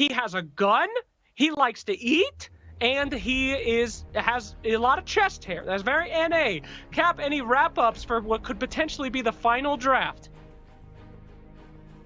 He has a gun. He likes to eat. And he has a lot of chest hair. That's very NA. Cap, any wrap-ups for what could potentially be the final draft?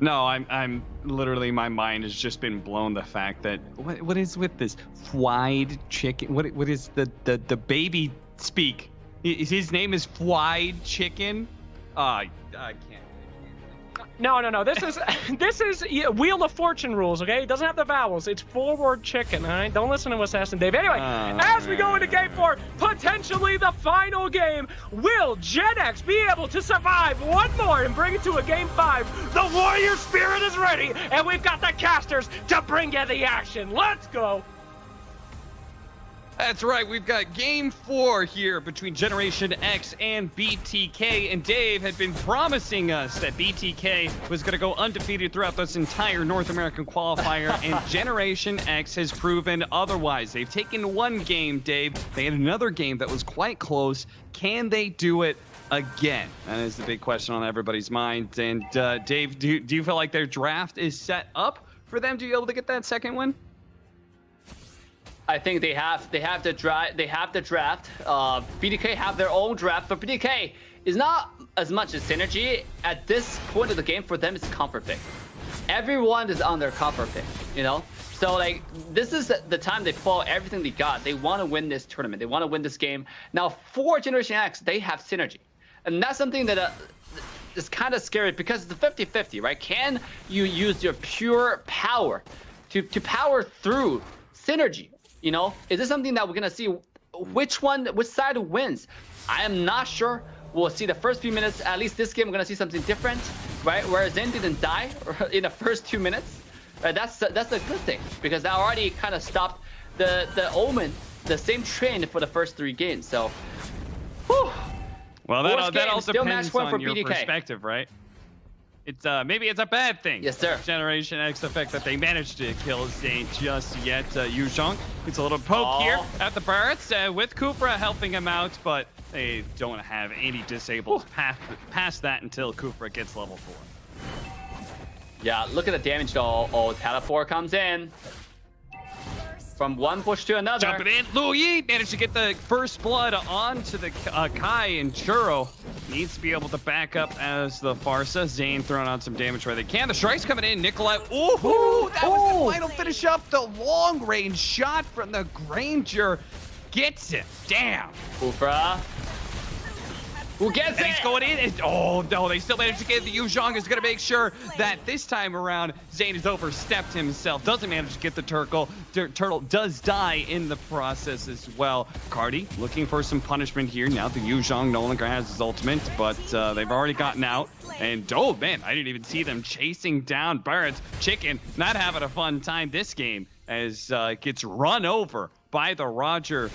No, I'm literally, my mind has just been blown. The fact that what is with this fried chicken? What is the baby speak? His name is fried chicken. I can't. No. This is Wheel of Fortune rules, okay? It doesn't have the vowels. It's forward chicken, all right? Don't listen to Assassin Dave. Anyway, as we go into Game 4, potentially the final game, will Gen X be able to survive one more and bring it to a Game 5? The warrior spirit is ready, and we've got the casters to bring you the action. Let's go. That's right, we've got Game 4 here between Generation X and BTK, and Dave had been promising us that BTK was going to go undefeated throughout this entire North American qualifier, and Generation X has proven otherwise. They've taken one game, Dave. They had another game that was quite close. Can they do it again? That is the big question on everybody's mind. And Dave, do you feel like their draft is set up for them to be able to get that second win? I think they have the draft. BDK have their own draft, but BDK is not as much as synergy at this point of the game. For them, it's comfort pick. Everyone is on their comfort pick, you know. So like, this is the time they pull everything they got. They want to win this tournament. They want to win this game. Now, for Generation X, they have synergy, and that's something that is kind of scary because it's the 50-50, right? Can you use your pure power to power through synergy? You know, is this something that we're gonna see? Which side wins? I am not sure. We'll see the first few minutes. At least this game, we're gonna see something different, right? Where Zen didn't die in the first 2 minutes. Right? That's a good thing because that already kind of stopped the Omen, the same trend for the first 3 games. So, whew. Well, that all depends on your BDK. perspective, right? It's maybe it's a bad thing. Yes, sir. Generation X, the fact that they managed to kill Zane just yet. Yuzhong gets a little poke here at the Barretts with Kufra helping him out, but they don't have any disables past that until Kufra gets level 4. Yeah, look at the damage though. Oh, teleport comes in. From one push to another. Jumping in, Louis managed to get the first blood onto the Kai, and Churro needs to be able to back up as the Farsa. Zane throwing on some damage where they can. The strike's coming in. Nikolai, ooh, that was the final finish up. The long range shot from the Granger gets it. Damn. Kufra. Who gets it? He's going in. Oh, no, they still managed to get the Yuzhong. Is going to make sure that this time around, Zane has overstepped himself. Doesn't manage to get the turtle. Turtle does die in the process as well. Cardi looking for some punishment here. Now the Yuzhong no longer has his ultimate, but they've already gotten out. And, oh, man, I didn't even see them chasing down Barrett's Chicken. Not having a fun time this game as gets run over by the Roger.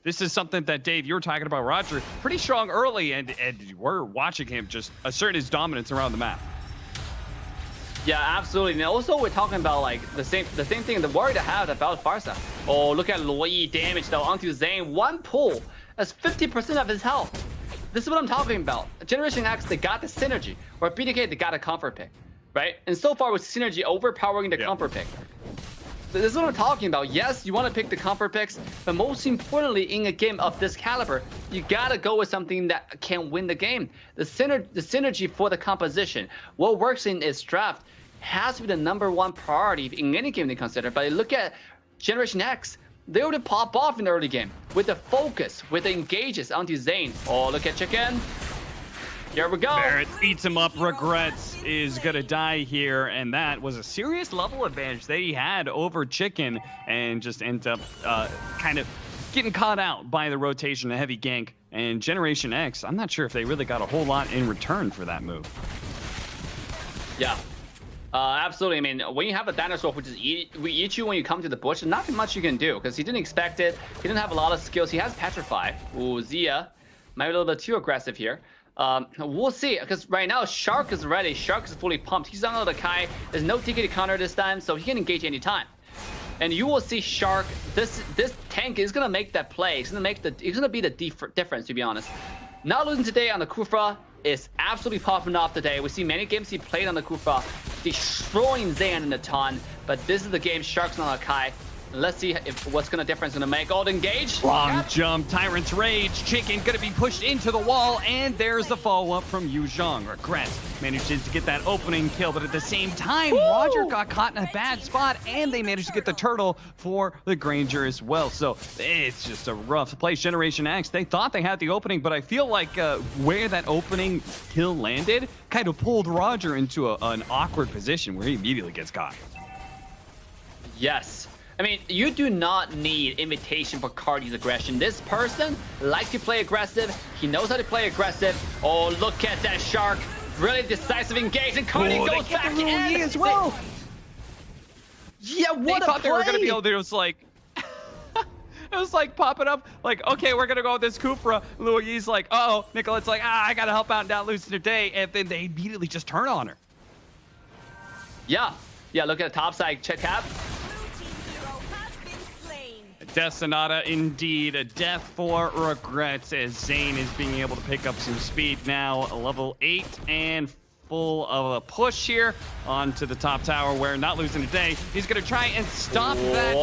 This is something that, Dave, you were talking about Roger. Pretty strong early, and we're watching him just assert his dominance around the map. Yeah, absolutely. And also, we're talking about like the same thing. The worry to have about Farsa. Oh, look at Luoyi damage though onto Zane. One pull. That's 50% of his health. This is what I'm talking about. Generation X, they got the synergy. Where BDK, they got a comfort pick, right? And so far with synergy overpowering the comfort pick. This is what I'm talking about. Yes, you want to pick the comfort picks, but most importantly, in a game of this caliber, you gotta go with something that can win the game. The synergy for the composition, what works in its draft, has to be the #1 priority in any game they consider. But look at Generation X. They would pop off in the early game with the focus, with the engages onto Zane. Oh, look at Chicken. Here we go. Barrett eats him up. Regrets is going to die here. And that was a serious level advantage that he had over Chicken, and just ends up kind of getting caught out by the rotation, a heavy gank. And Generation X, I'm not sure if they really got a whole lot in return for that move. Yeah. Absolutely. I mean, when you have a dinosaur which we eat you when you come to the bush, there's nothing much you can do because he didn't expect it. He didn't have a lot of skills. He has Petrify. Ooh, Zia might be a little bit too aggressive here. We'll see, because right now Shark is ready. Shark is fully pumped. He's on the Kai. There's no TK counter this time, so he can engage anytime. And you will see Shark. This tank is gonna make that play. It's gonna be the difference, to be honest. Not losing today on the Kufra is absolutely popping off today. We see many games he played on the Kufra. destroying Zayn and the ton. But this is the game. Shark's not Kai. Let's see if what's gonna difference gonna make. Gold engage. Long jump, Tyrant's Rage, Chicken gonna be pushed into the wall, and there's the follow-up from Yu Zhang. Regrets manages to get that opening kill, but at the same time, Roger got caught in a bad spot, and they managed to get the turtle for the Granger as well. So it's just a rough place. Generation X, they thought they had the opening, but I feel like where that opening kill landed kind of pulled Roger into an awkward position where he immediately gets caught. Yes. I mean, you do not need invitation for Cardi's aggression. This person likes to play aggressive. He knows how to play aggressive. Oh, look at that Shark. Really decisive engage, and Cardi goes back in as well. Yeah, what they thought they were going to be able to just like... It was like popping up, like, okay, we're going to go with this Kufra. Louis like, uh-oh. Nicolette's like, I got to help out and not lose today. And then they immediately just turn on her. Yeah. Yeah, look at the top side. Check cap. Death Sonata, indeed. A death for Regrets as Zayn is being able to pick up some speed now. Level 8 and full of a push here onto the top tower where not losing today. He's going to try and stop that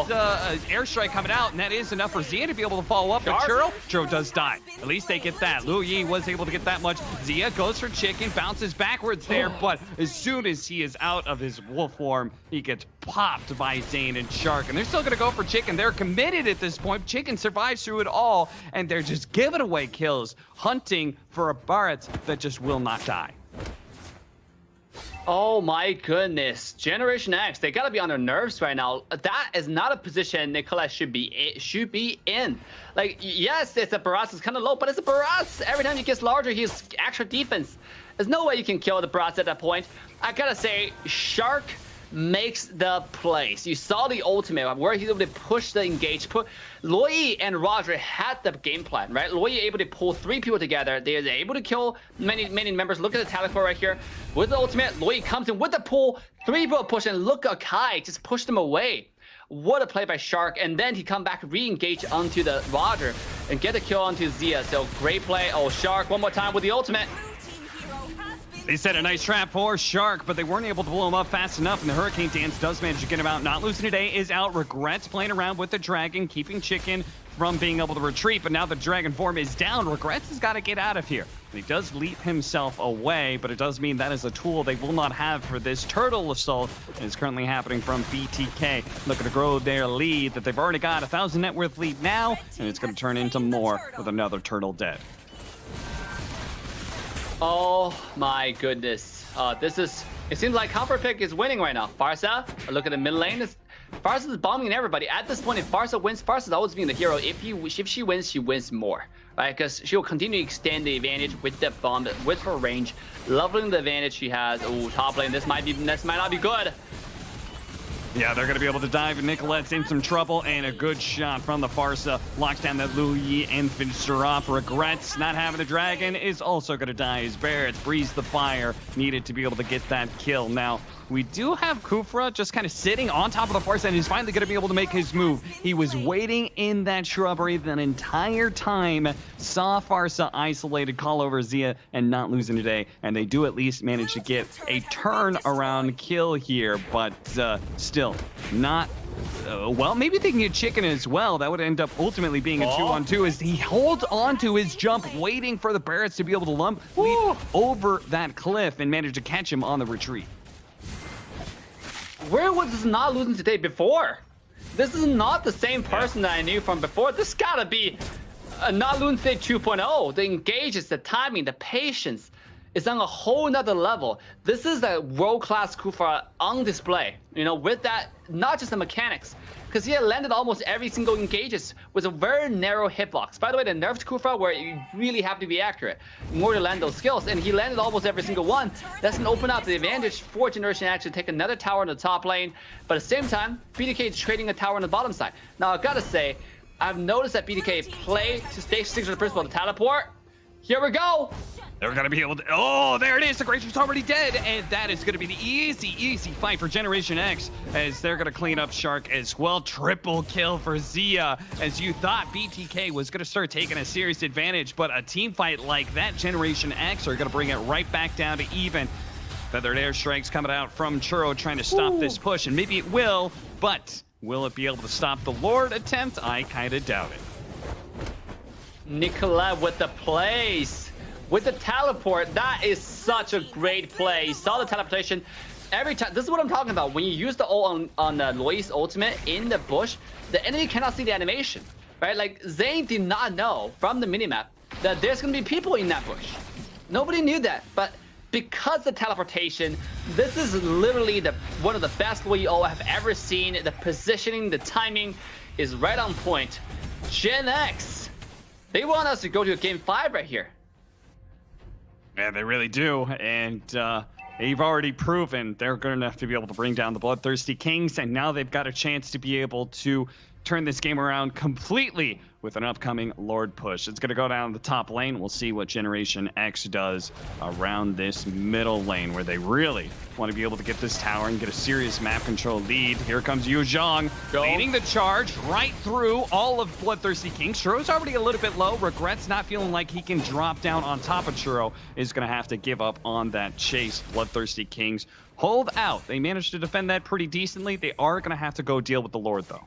airstrike coming out, and that is enough for Zia to be able to follow up. But Churro does die. At least they get that. Liu Yi was able to get that much. Zia goes for Chicken, bounces backwards there, but as soon as he is out of his wolf form, he gets popped by Zayn and Shark, and they're still going to go for Chicken. They're committed at this point. Chicken survives through it all, and they're just giving away kills, hunting for a Barret that just will not die. Oh my goodness. Generation X, they gotta be on their nerves right now. That is not a position Nicolette should be in. Like, yes, it's a Barats, it's kind of low, but it's a Barats. Every time he gets larger, he's extra defense. There's no way you can kill the Barats at that point. I gotta say, Shark makes the plays. You saw the ultimate where he's able to push the engage. Loi and Roger had the game plan, right? Loi able to pull 3 people together. They are able to kill many members. Look at the teleport right here. With the ultimate, Loi comes in with the pull. 3 people push, and look at Kai just pushed them away. What a play by Shark. And then he come back, re-engage onto the Roger and get a kill onto Zia. So great play. Oh, Shark one more time with the ultimate. They set a nice trap for Shark, but they weren't able to blow him up fast enough, and the Hurricane Dance does manage to get him out. Not losing today is out. Regrets playing around with the Dragon, keeping Chicken from being able to retreat, but now the Dragon form is down. Regrets has got to get out of here. And he does leap himself away, but it does mean that is a tool they will not have for this turtle assault. And it's currently happening from BTK, looking to grow their lead that they've already got. 1,000 net worth lead now, and it's going to turn into more with another turtle dead. Oh my goodness. It seems like Comfort Pick is winning right now. Pharsa, look at the mid lane. Pharsa is bombing everybody. At this point, if Pharsa wins, Pharsa is always being the hero. If she wins, she wins more, right? Because she will continue to extend the advantage with the bomb, with her range, leveling the advantage she has. Oh, top lane, this might not be good. Yeah, they're going to be able to dive, and Nicolette's in some trouble, and a good shot from the Pharsa. Locks down that Liu Yi and finishes her off. Regrets not having the Dragon is also going to die as Barret breathes the fire. Needed to be able to get that kill. Now, we do have Kufra just kind of sitting on top of the Pharsa, and he's finally going to be able to make his move. He was waiting in that shrubbery the entire time, saw Pharsa isolated, call over Zia, and not losing today. And they do at least manage to get a turn-around kill here, but still not... well, maybe they can get Chicken as well. That would end up ultimately being a 2-on-2 as he holds on to his jump, waiting for the Barretts to be able to leap over that cliff and manage to catch him on the retreat. Where was this not losing today before? This is not the same person that I knew from before. This gotta be a not losing today 2.0. The engages, the timing, the patience is on a whole nother level. This is a world-class Kufra on display. You know, with that, not just the mechanics, because he had landed almost every single engages with a very narrow hitbox. By the way, the nerfed Kufra where you really have to be accurate in order to land those skills, and he landed almost every single one. That's gonna open up the advantage for Generation X to take another tower in the top lane, but at the same time, BTK is trading a tower on the bottom side. Now, I gotta say, I've noticed that BTK play to stay sticks to the principle of the teleport. Here we go. They're going to be able to... Oh, there it is. The Granger's already dead. And that is going to be the easy fight for Generation X as they're going to clean up Shark as well. Triple kill for Zia as you thought BTK was going to start taking a serious advantage. But a team fight like that, Generation X are going to bring it right back down to even. Feathered airstrikes coming out from Churro trying to stop this push, and maybe it will, but will it be able to stop the Lord attempt? I kind of doubt it. Nicolette with the place. With the teleport, that is such a great play. You saw the teleportation. Every time, this is what I'm talking about. When you use the ult on Lui's ultimate in the bush, the enemy cannot see the animation, right? Like, Zane did not know from the minimap that there's going to be people in that bush. Nobody knew that, but because the teleportation, this is literally one of the best Lui ult I've ever seen. The positioning, the timing is right on point. Gen X, they want us to go to a game 5 right here. Yeah, they really do, and they've already proven they're going to have to be able to bring down the Bloodthirsty Kings, and now they've got a chance to be able to turn this game around completely with an upcoming Lord push. It's going to go down the top lane. We'll see what Generation X does around this middle lane, where they really want to be able to get this tower and get a serious map control lead. Here comes Yu Zhang, leading the charge right through all of Bloodthirsty Kings. Churro's already a little bit low. Regrets not feeling like he can drop down on top of Churro. Is going to have to give up on that chase. Bloodthirsty Kings hold out. They managed to defend that pretty decently. They are going to have to go deal with the Lord, though.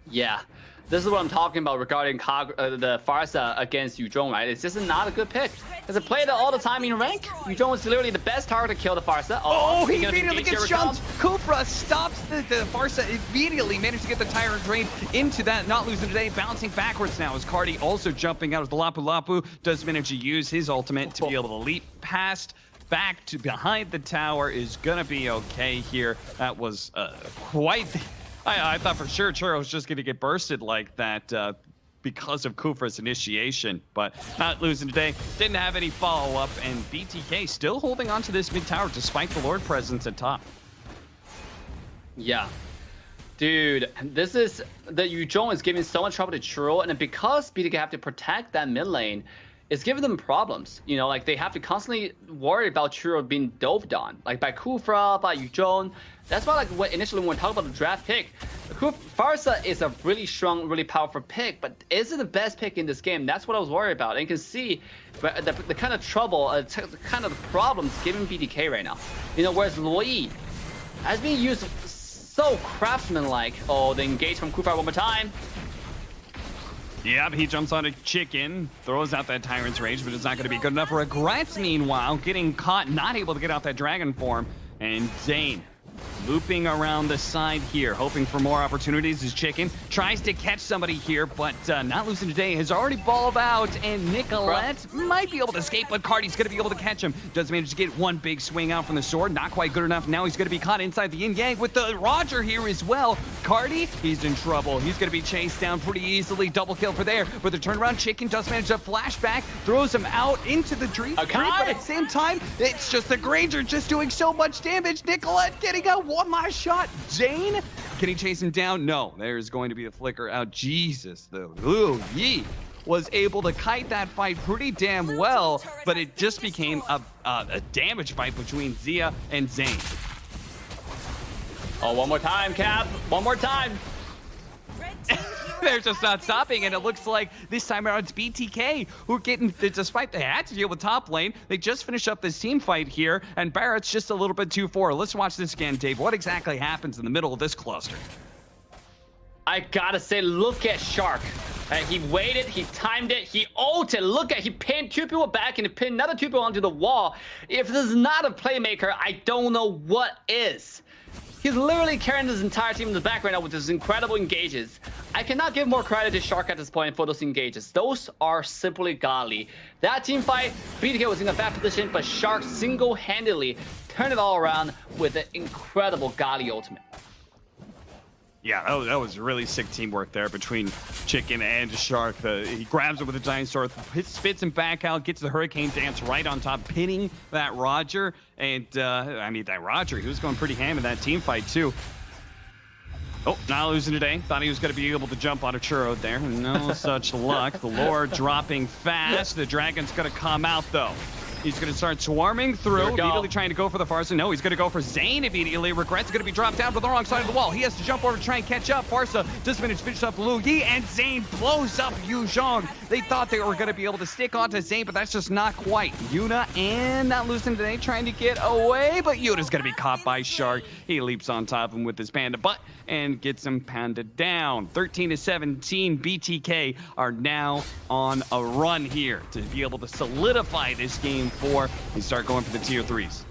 Yeah, this is what I'm talking about regarding the Pharsa against Yu Zhong, right? It's just not a good pick. Because I play that all the time in rank. Yu Zhong is literally the best target to kill the Pharsa. Oh, he immediately gets jumped. Kufra stops the Pharsa immediately, managed to get the Tyrant Drain into that, not losing today, bouncing backwards now as Cardi also jumping out of the Lapu Lapu, does manage to use his ultimate to be able to leap past back to behind the tower. Is gonna be okay here. That was quite... I thought for sure Churro was just going to get bursted like that because of Kufra's initiation, but not losing today. Didn't have any follow-up, and BTK still holding on to this mid tower despite the Lord presence at top. Yeah. Dude, this is... The Yu Zhong is giving so much trouble to Churro, and because BTK have to protect that mid lane, it's giving them problems. You know, like, they have to constantly worry about Churro being doped on, like by Kufra, by Yu Zhong. That's why, like, initially when we talk about the draft pick, Pharsa is a really strong, really powerful pick, but is it the best pick in this game? That's what I was worried about. And you can see the kind of trouble, the kind of problems given BTK right now. You know, whereas Lui has been used so craftsman-like. Oh, the engage from Kufra one more time. Yeah, he jumps on a chicken, throws out that Tyrant's Rage, but it's not going to be good enough. Regrets, meanwhile, getting caught, not able to get out that dragon form. And Zane looping around the side here, hoping for more opportunities. His chicken tries to catch somebody here, but not losing today. Has already balled out, and Nicolette might be able to escape, but Cardi's going to be able to catch him. Does manage to get one big swing out from the sword. Not quite good enough. Now he's going to be caught inside the yin-yang with the Roger here as well. Cardi, he's in trouble. He's going to be chased down pretty easily. Double kill for there, but the turnaround chicken does manage to flashback, throws him out into the tree. But at the same time, it's just the Granger just doing so much damage. Nicolette getting out one last shot. Zane, can he chase him down? No, there's going to be a flicker out. Jesus, the Yi was able to kite that fight pretty damn well, but it just became a damage fight between Zia and Zane. Oh, one more time, Cap. One more time. They're just not stopping, and it looks like this time around it's BTK who are getting, despite they had to deal with top lane, they just finished up this team fight here, and Barrett's just a little bit too far. Let's watch this again, Dave. What exactly happens in the middle of this cluster? I gotta say, look at Shark. He waited, he timed it, he ulted. Look at, he pinned 2 people back and he pinned another 2 people onto the wall. If this is not a playmaker, I don't know what is. He's literally carrying this entire team in the back right now with his incredible engages. I cannot give more credit to Shark at this point for those engages. Those are simply godly. That team fight, BTK was in a bad position, but Shark single-handedly turned it all around with an incredible godly ultimate. Yeah, that was really sick teamwork there between Chicken and Shark. He grabs him with a giant sword, spits him back out, gets the Hurricane Dance right on top, pinning that Roger. And, I mean, that Roger, he was going pretty ham in that team fight, too. Oh, not losing today. Thought he was going to be able to jump on a Churro there. No such luck. The Lord dropping fast. The Dragon's going to come out, though. He's going to start swarming through, immediately trying to go for the Farsa. No, he's going to go for Zane immediately. Regret's going to be dropped down to the wrong side of the wall. He has to jump over to try and catch up. Farsa does manage to finish up Lu Yi, and Zane blows up Yu Zhong. They thought they were going to be able to stick onto Zane, but that's just not quite. Yuna and not losing today, trying to get away, but Yuna's going to be caught by Shark. He leaps on top of him with his panda butt and gets him pounded down. 13-17, BTK are now on a run here to be able to solidify this game 4 and start going for the tier 3s.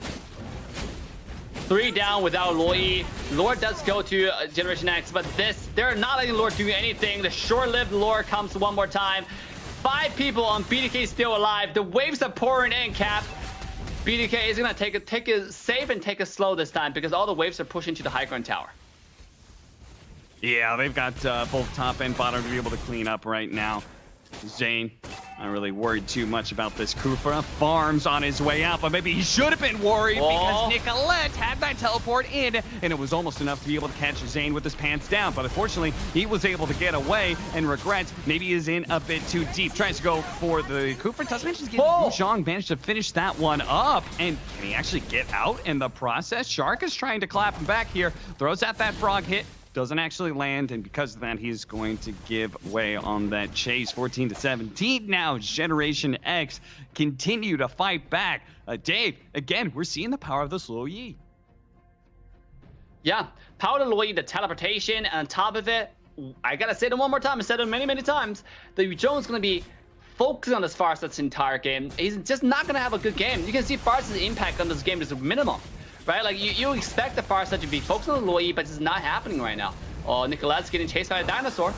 3 down without Luoyi. Lord does go to Generation X, but they're not letting Lord do anything. The short-lived Lord comes one more time. 5 people on BTK still alive. The waves are pouring in, Cap. BTK is gonna take it safe and take it slow this time because all the waves are pushing to the high ground tower. Yeah, they've got both top and bottom to be able to clean up right now. Zane, not really worried too much about this. Kufra farms on his way out, but maybe he should have been worried because Nicolette had that teleport in, and it was almost enough to be able to catch Zane with his pants down. But unfortunately, he was able to get away, and Regrets maybe is in a bit too deep. Tries to go for the Kufra. Doesn't manage to get Yu Zhong managed to finish that one up, and can he actually get out in the process? Shark is trying to clap him back here, throws out that frog hit. Doesn't actually land, and because of that, he's going to give way on that chase. 14-17 now. Generation X continue to fight back. Dave, again, we're seeing the power of this Luoyi. Yeah, power of Luoyi, the teleportation, and on top of it, I gotta say it one more time. I said it many, many times. The Yu Zhong's gonna be focusing on this Farsa this entire game. He's just not gonna have a good game. You can see Farsa's impact on this game is minimum. Right, like you expect the Farsa to be focused on the Luoyi, but it's not happening right now. Oh, Nicolette's getting chased by a dinosaur.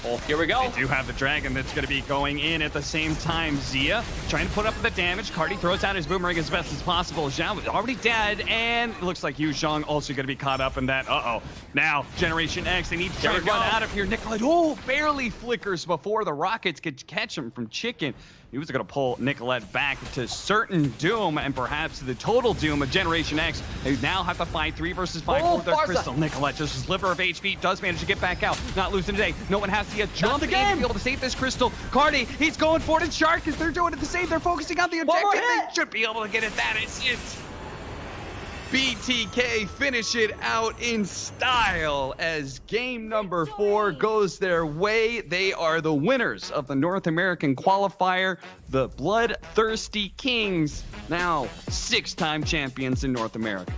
Oh, here we go. They do have the dragon that's going to be going in at the same time. Zia trying to put up the damage. Cardi throws out his boomerang as best as possible. Zhao is already dead, and it looks like Yu Zhong also going to be caught up in that. Uh-oh. Now, Generation X, they need to try to run out of here. Nicolette, barely flickers before the rockets could catch him from Chicken. He was going to pull Nicolette back to certain doom and perhaps the total doom of Generation X. They now have to fight 3 versus 5 for the Crystal. Nicolette, just a sliver of HP, does manage to get back out. Not losing today. No one has to get jumped in to be able to save this Crystal. Cardi, he's going for it, and Shark, because they're doing it the same. They're focusing on the objective. They should be able to get it. That is it. BTK finish it out in style as game number 4 goes their way. They are the winners of the North American qualifier, the Bloodthirsty Kings, now 6-time champions in North America.